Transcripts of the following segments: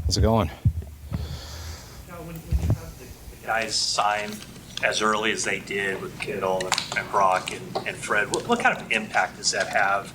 How's it going? Now, when you have the guys sign as early as they did with Kittle and Brock and Fred, what kind of impact does that have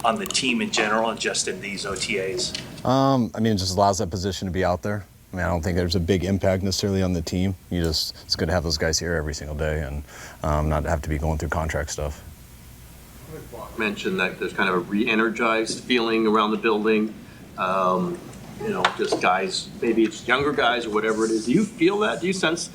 on the team in general and just in these OTAs? I mean, it just allows that position to be out there. I mean, I don't think there's a big impact necessarily on the team. It's good to have those guys here every single day and not have to be going through contract stuff. Mentioned that there's kind of a re-energized feeling around the building. Just guys, maybe it's younger guys or whatever it is. Do you feel that? Do you sense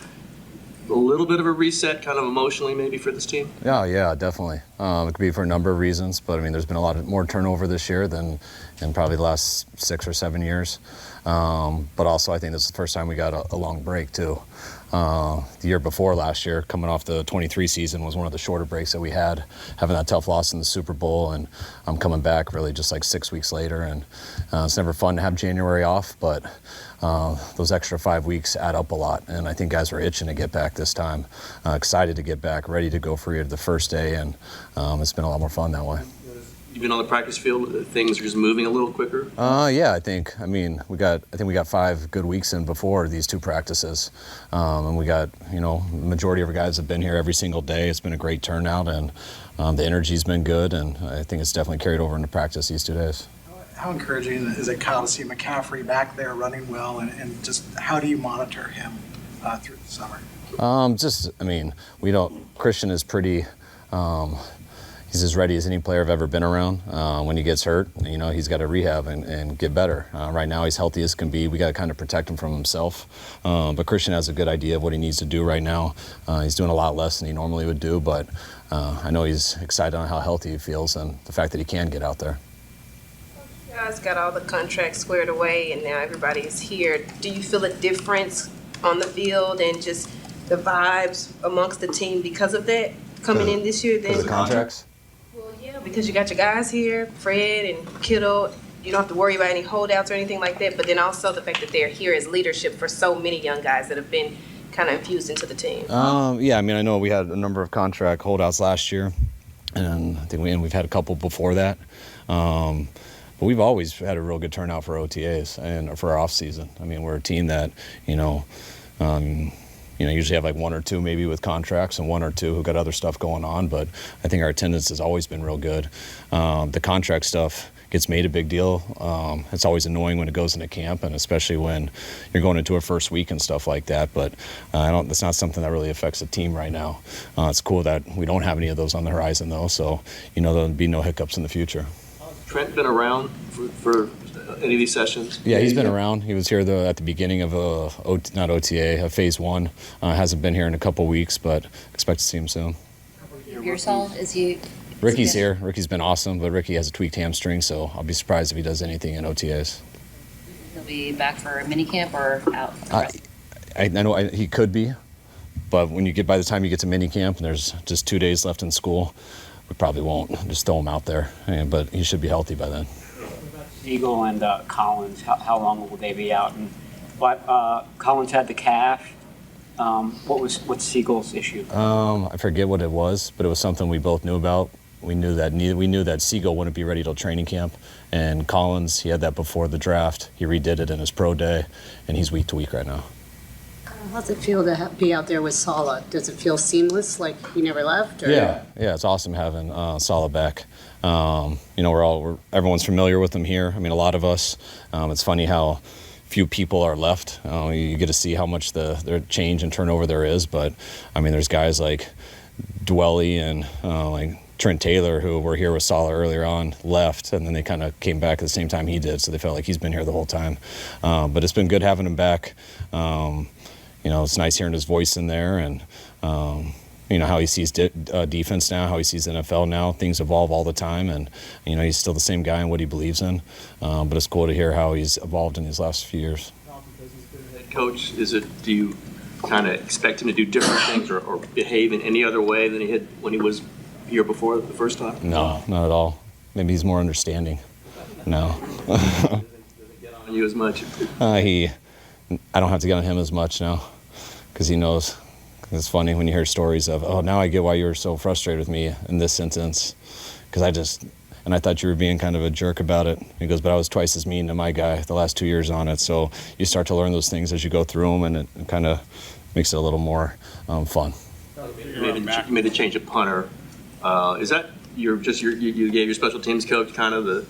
a little bit of a reset kind of emotionally maybe for this team? Yeah, definitely. It could be for a number of reasons, but I mean, there's been a lot more turnover this year than in probably the last 6 or 7 years. But also I think this is the first time we got a long break too. The year before last year, coming off the 23 season, was one of the shorter breaks that we had, having that tough loss in the Super Bowl, and I'm coming back really just like 6 weeks later, and it's never fun to have January off, but those extra 5 weeks add up a lot, and I think guys are itching to get back this time, excited to get back, ready to go for you the first day, and it's been a lot more fun that way. You've been on the practice field, things are just moving a little quicker? Yeah, I think we got 5 good weeks in before these 2 practices. And we got, the majority of our guys have been here every single day. It's been a great turnout, and the energy's been good, and I think it's definitely carried over into practice these 2 days. How encouraging is it, Kyle, to see McCaffrey back there running well, and just how do you monitor him through the summer? Christian is pretty, he's as ready as any player I've ever been around. When he gets hurt, he's got to rehab and get better. Right now he's healthy as can be. We got to kind of protect him from himself. But Christian has a good idea of what he needs to do right now. He's doing a lot less than he normally would do, but I know he's excited on how healthy he feels and the fact that he can get out there. You guys got all the contracts squared away and now everybody is here. Do you feel a difference on the field and just the vibes amongst the team because of that coming in this year? Because of the contracts? Well, yeah, because you got your guys here, Fred and Kittle. You don't have to worry about any holdouts or anything like that, but then also the fact that they're here as leadership for so many young guys that have been kind of infused into the team. I know we had a number of contract holdouts last year, and I think we've had a couple before that. But we've always had a real good turnout for OTAs and for our off-season. I mean, we're a team that, usually have like 1 or 2 maybe with contracts and 1 or 2 who got other stuff going on, but I think our attendance has always been real good. The contract stuff gets made a big deal. It's always annoying when it goes into camp, and especially when you're going into a first week and stuff like that, but that's not something that really affects the team right now. It's cool that we don't have any of those on the horizon though, so there'll be no hiccups in the future. Trent been around for any of these sessions? Yeah, he's been around. He was here at the beginning of phase 1. Hasn't been here in a couple weeks, but expect to see him soon. Pearsall, is he? Ricky's here. Ricky's been awesome, but Ricky has a tweaked hamstring, so I'll be surprised if he does anything in OTAs. He'll be back for minicamp or out for the rest? I know he could be, but by the time you get to minicamp and there's just 2 days left in school, we probably won't just throw him out there. But he should be healthy by then. Siegel and Collins, how long will they be out? But Collins had the calf. What's Siegel's issue? I forget what it was, but it was something we both knew about. We knew that Siegel wouldn't be ready till training camp, and Collins, he had that before the draft. He redid it in his pro day, and he's week to week right now. How's it feel to be out there with Saleh? Does it feel seamless, like he never left? Or? Yeah, it's awesome having Saleh back. Everyone's familiar with him here. I mean, a lot of us. It's funny how few people are left. You get to see how much their change and turnover there is. But I mean, there's guys like Dwelly and like Trent Taylor, who were here with Saleh earlier on, left, and then they kind of came back at the same time he did, so they felt like he's been here the whole time. But it's been good having him back. It's nice hearing his voice in there, and how he sees defense now, how he sees NFL now. Things evolve all the time, and he's still the same guy in what he believes in. But it's cool to hear how he's evolved in these last few years. Coach, do you kind of expect him to do different things or behave in any other way than he had when he was here before the first time? No, not at all. Maybe he's more understanding. No. Does it get on you as much? I don't have to get on him as much now, because he knows. It's funny when you hear stories of, oh, now I get why you were so frustrated with me in this instance, because and I thought you were being kind of a jerk about it. He goes, but I was twice as mean to my guy the last 2 years on it. So you start to learn those things as you go through them, and it kind of makes it a little more fun. You made a change of punter. Is that you gave your special teams coach kind of the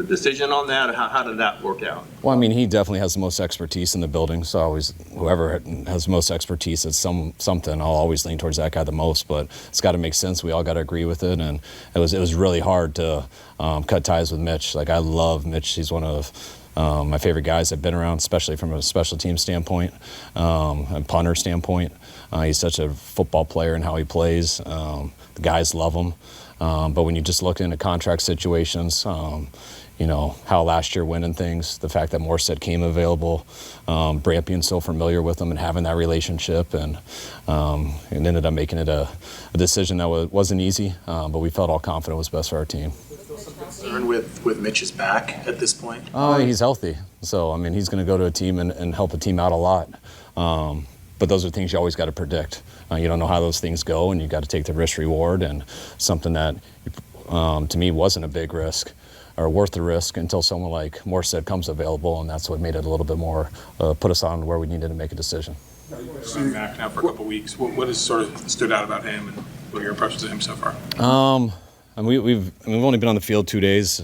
decision on that? Or how did that work out? Well, I mean, he definitely has the most expertise in the building. So always, whoever has the most expertise at something, I'll always lean towards that guy the most. But it's got to make sense. We all got to agree with it, and it was really hard to cut ties with Mitch. Like, I love Mitch. He's one of my favorite guys I've been around, especially from a special team standpoint, and punter standpoint. He's such a football player and how he plays. The guys love him. But when you just look into contract situations, you know, how last year winning things, the fact that Morstead came available, Brant being so familiar with him and having that relationship, and it ended up making it a decision that wasn't easy, but we felt all confident it was best for our team. Concerned with Mitch's back at this point? He's healthy. So, I mean, he's going to go to a team and help a team out a lot. But those are things you always got to predict. You don't know how those things go, and you got to take the risk reward, and something that to me wasn't a big risk or worth the risk until someone like Morstead comes available, and that's what made it a little bit more, put us on where we needed to make a decision. He's been back now for a couple of weeks. What has sort of stood out about him, and what are your impressions of him so far? I mean, we've only been on the field 2 days,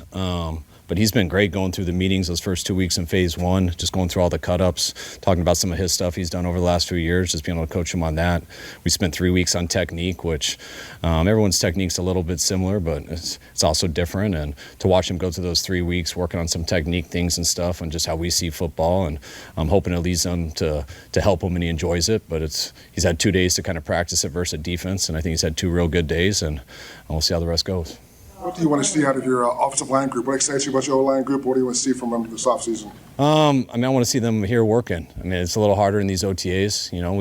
but he's been great going through the meetings those first 2 weeks in phase one, just going through all the cut-ups, talking about some of his stuff he's done over the last few years, just being able to coach him on that. We spent 3 weeks on technique, which everyone's technique's a little bit similar, but it's also different. And to watch him go through those 3 weeks working on some technique things and stuff and just how we see football, and I'm hoping it leads him to help him and he enjoys it. But he's had 2 days to kind of practice it versus defense, and I think he's had 2 real good days, and we'll see how the rest goes. What do you want to see out of your offensive line group? What excites you about your O-line group? What do you want to see from them this offseason? I mean, I want to see them here working. I mean, it's a little harder in these OTAs. You know,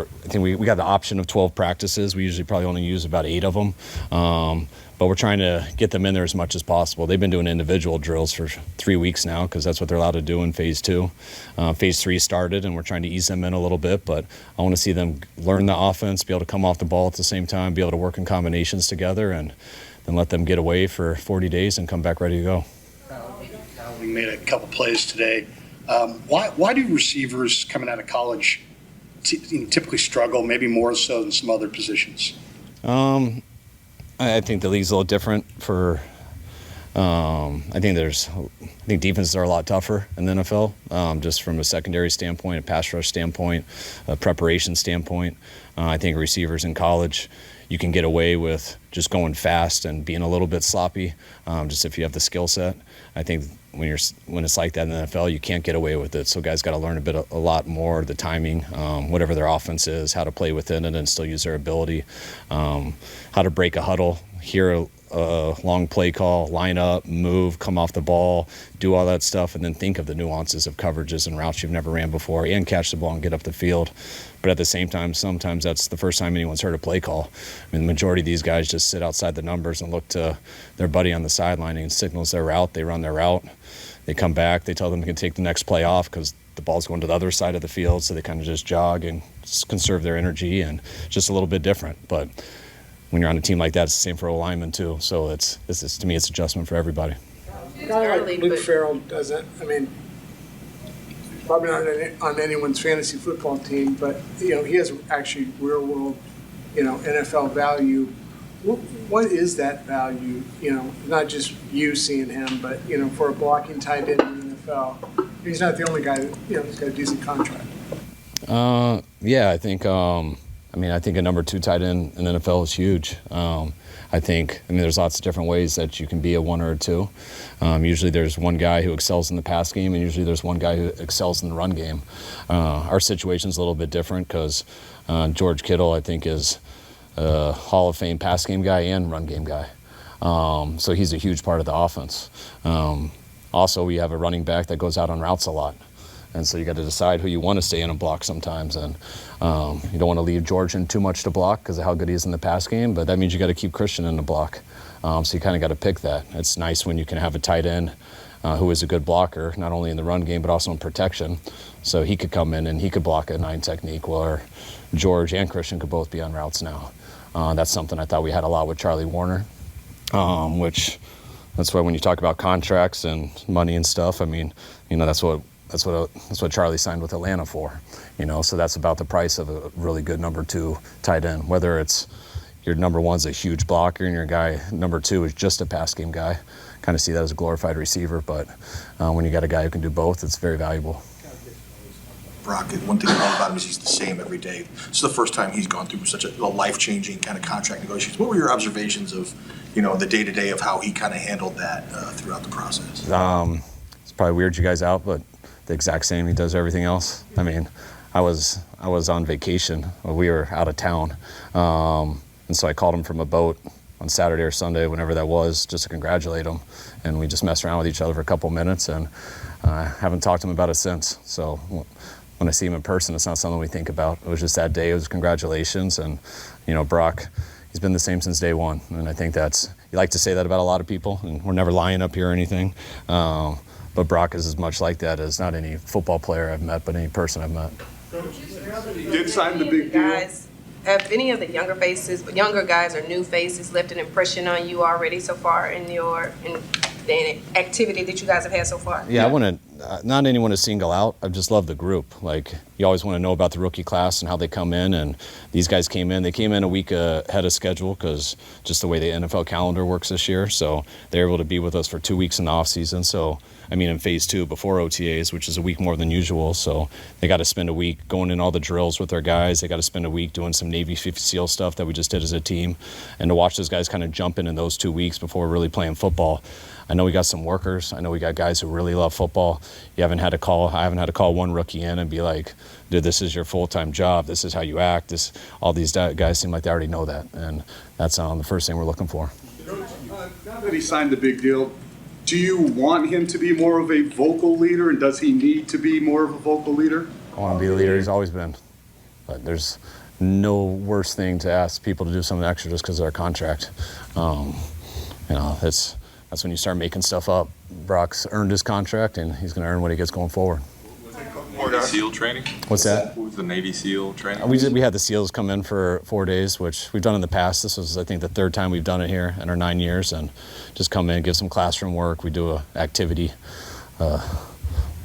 I think we got the option of 12 practices. We usually probably only use about 8 of them. But we're trying to get them in there as much as possible. They've been doing individual drills for 3 weeks now because that's what they're allowed to do in phase 2. Phase 3 started, and we're trying to ease them in a little bit. But I want to see them learn the offense, be able to come off the ball at the same time, be able to work in combinations together, and then let them get away for 40 days and come back ready to go. We made a couple plays today. Why do receivers coming out of college typically struggle, maybe more so than some other positions? I think the league's a little different for I think defenses are a lot tougher in the NFL, just from a secondary standpoint, a pass rush standpoint, a preparation standpoint. I think receivers in college, you can get away with just going fast and being a little bit sloppy, just if you have the skill set. I think when it's like that in the NFL, you can't get away with it. So guys got to learn a lot more, the timing, whatever their offense is, how to play within it and still use their ability, how to break a huddle, hear a long play call, line up, move, come off the ball, do all that stuff, and then think of the nuances of coverages and routes you've never ran before, and catch the ball and get up the field. But at the same time, sometimes that's the first time anyone's heard a play call. I mean, the majority of these guys just sit outside the numbers and look to their buddy on the sideline and signals their route. They run their route. They come back. They tell them they can take the next play off because the ball's going to the other side of the field, so they kind of just jog and just conserve their energy, and just a little bit different. But when you're on a team like that, it's the same for a lineman too. So to me, it's adjustment for everybody. A guy like Luke Farrell doesn't. I mean, probably not on anyone's fantasy football team, but he has actually real world, NFL value. What is that value? Not just you seeing him, but for a blocking tight end in the NFL. He's not the only guy that he's got a decent contract. Yeah, I think. I think a number 2 tight end in the NFL is huge. There's lots of different ways that you can be a 1 or a 2. Usually there's one guy who excels in the pass game, and usually there's one guy who excels in the run game. Our situation's a little bit different because George Kittle, I think, is a Hall of Fame pass game guy and run game guy. So he's a huge part of the offense. Also, we have a running back that goes out on routes a lot. And so you got to decide who you want to stay in and block sometimes. And you don't want to leave George in too much to block because of how good he is in the pass game, but that means you got to keep Christian in the block. So you kind of got to pick that. It's nice when you can have a tight end who is a good blocker, not only in the run game, but also in protection. So he could come in and he could block a 9 technique, where George and Christian could both be on routes now. That's something I thought we had a lot with Charlie Warner. which that's why when you talk about contracts and money and stuff, I mean, that's what Charlie signed with Atlanta for, so that's about the price of a really good number 2 tight end, whether it's your number 1's a huge blocker and your guy number 2 is just a pass game guy. Kind of see that as a glorified receiver, but when you got a guy who can do both, it's very valuable. Brock, one thing I love about him is he's the same every day. This is the first time he's gone through such a life-changing kind of contract negotiations. What were your observations of, the day-to-day of how he kind of handled that throughout the process? It's probably weird you guys out, but the exact same. He does everything else. I mean, I was on vacation. We were out of town, and so I called him from a boat on Saturday or Sunday, whenever that was, just to congratulate him. And we just messed around with each other for a couple minutes, and I haven't talked to him about it since. So when I see him in person, it's not something we think about. It was just that day. It was congratulations. And, Brock, he's been the same since day one. And I think you like to say that about a lot of people, and we're never lying up here or anything. But Brock is as much like that as not any football player I've met, but any person I've met. You did sign the big deal. Have any of the younger guys or new faces left an impression on you already so far in the activity that you guys have had so far? Yeah, I want to, not anyone to single out. I just love the group. Like, you always want to know about the rookie class and how they come in. And these guys came in a week ahead of schedule because just the way the NFL calendar works this year. So they're able to be with us for 2 weeks in the offseason. So, in phase 2 before OTAs, which is a week more than usual. So they got to spend a week going in all the drills with their guys. They got to spend a week doing some Navy SEAL stuff that we just did as a team. And to watch those guys kind of jump in those 2 weeks before really playing football. I know we got some workers. I know we got guys who really love football. I haven't had to call one rookie in and be like, dude, this is your full-time job. This is how you act. All these guys seem like they already know that. And that's the first thing we're looking for. Now that he signed the big deal, do you want him to be more of a vocal leader, and does he need to be more of a vocal leader? I want to be a leader. He's always been. But there's no worse thing to ask people to do something extra just because of their contract. That's when you start making stuff up. Brock's earned his contract, and he's going to earn what he gets going forward. Navy SEAL training? What's that? What was the Navy SEAL training? We had the SEALs come in for 4 days, which we've done in the past. This was, I think, the 3rd time we've done it here in our 9 years, and just come in, give some classroom work. We do an activity, a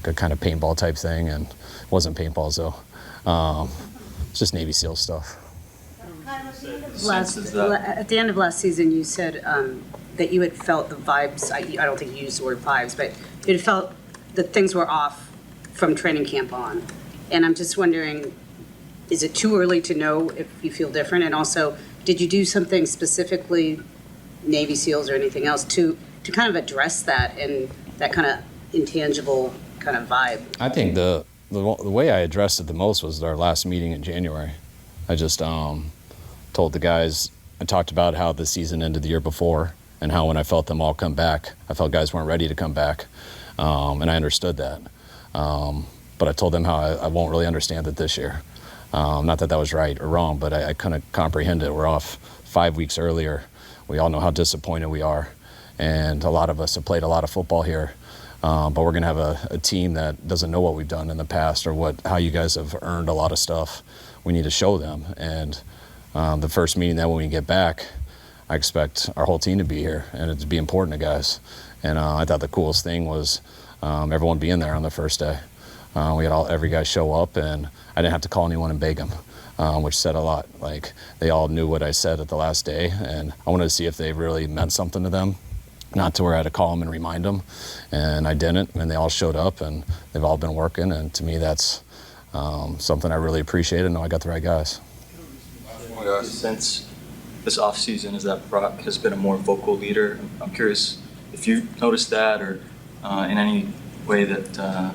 kind of paintball type thing, and it wasn't paintballs though. It's just Navy SEAL stuff. At the end of last season, you said that you had felt the vibes. I don't think you used the word vibes, but you had felt that things were off from training camp on. And I'm just wondering, is it too early to know if you feel different? And also, did you do something specifically, Navy SEALs or anything else, to kind of address that and that kind of intangible kind of vibe? I think the way I addressed it the most was our last meeting in January. I just told the guys, I talked about how the season ended the year before and how when I felt them all come back, I felt guys weren't ready to come back. And I understood that. But I told them how I won't really understand it this year. Not that was right or wrong, but I kind of comprehend it. We're off 5 weeks earlier. We all know how disappointed we are. And a lot of us have played a lot of football here. But we're going to have a team that doesn't know what we've done in the past or how you guys have earned a lot of stuff. We need to show them. And the first meeting that when we get back, I expect our whole team to be here and it to be important to guys. And I thought the coolest thing was everyone being there on the first day. We had every guy show up, and I didn't have to call anyone and beg them, which said a lot. Like, they all knew what I said at the last day, and I wanted to see if they really meant something to them, not to where I had to call them and remind them, and I didn't, and they all showed up, and they've all been working, and to me that's something I really appreciate, and know I got the right guys. Since this offseason, is that Brock has been a more vocal leader? I'm curious if you noticed that, or in any way that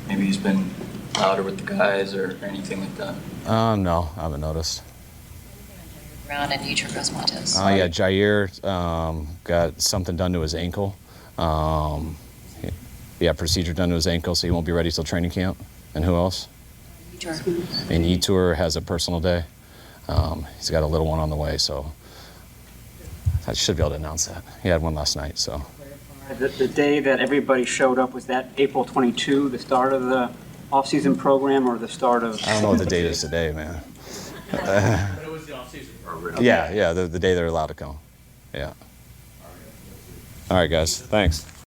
maybe he's been louder with the guys or anything like that. No, I haven't noticed. Brown and Utah Montez. Yeah, Jair got something done to his ankle. Procedure done to his ankle, so he won't be ready till training camp. And who else? And Etor has a personal day. He's got a little one on the way, so I should be able to announce that. He had one last night, so. The day that everybody showed up, was that April 22, the start of the off-season program, or the start of? I don't know what the date is today, man. But it was the off-season program. Yeah, the day they're allowed to come. Yeah. All right, guys. Thanks.